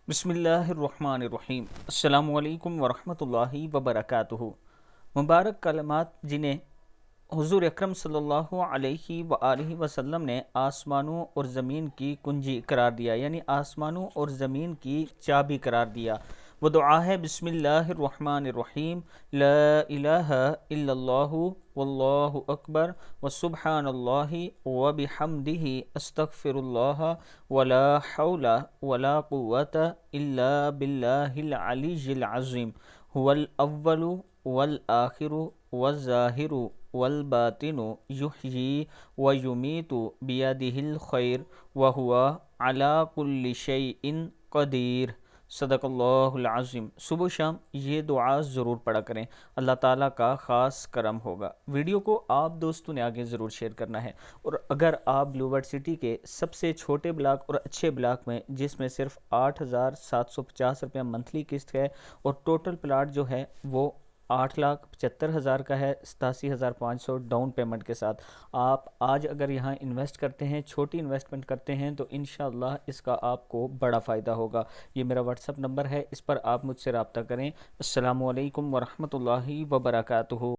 بسم اللہ الرحمن الرحیم۔ السلام علیکم ورحمۃ اللہ وبرکاتہ۔ مبارک کلمات جنہیں حضور اکرم صلی اللہ علیہ وآلہ وسلم نے آسمانوں اور زمین کی کنجی قرار دیا، یعنی آسمانوں اور زمین کی چابی قرار دیا۔ وہ دعا ہے بسم اللہ الرحمن الرحیم، لا الہ الا اللہ واللہ اکبر وسبحان اللہ وبحمدہ استغفر اللہ ولا حول ولا قوة الا باللہ العلی العظیم، هو الاول والآخر والظاہر والباطن یحیی ویمیت بیدہ الخیر وہو علی کل شیء قدیر۔ صدق اللہ العظیم۔ صبح و شام یہ دعا ضرور پڑھا کریں، اللہ تعالیٰ کا خاص کرم ہوگا۔ ویڈیو کو آپ دوستوں نے آگے ضرور شیئر کرنا ہے، اور اگر آپ بلو برڈ سٹی کے سب سے چھوٹے بلاک اور اچھے بلاک میں، جس میں صرف 8,750 روپیہ منتھلی قسط ہے اور ٹوٹل پلاٹ جو ہے وہ 8,75,000 کا ہے، 87,500 ڈاؤن پیمنٹ کے ساتھ، آپ آج اگر یہاں انویسٹ کرتے ہیں، چھوٹی انویسٹمنٹ کرتے ہیں، تو انشاءاللہ اس کا آپ کو بڑا فائدہ ہوگا۔ یہ میرا واٹس اپ نمبر ہے، اس پر آپ مجھ سے رابطہ کریں۔ السلام علیکم ورحمۃ اللہ وبرکاتہ۔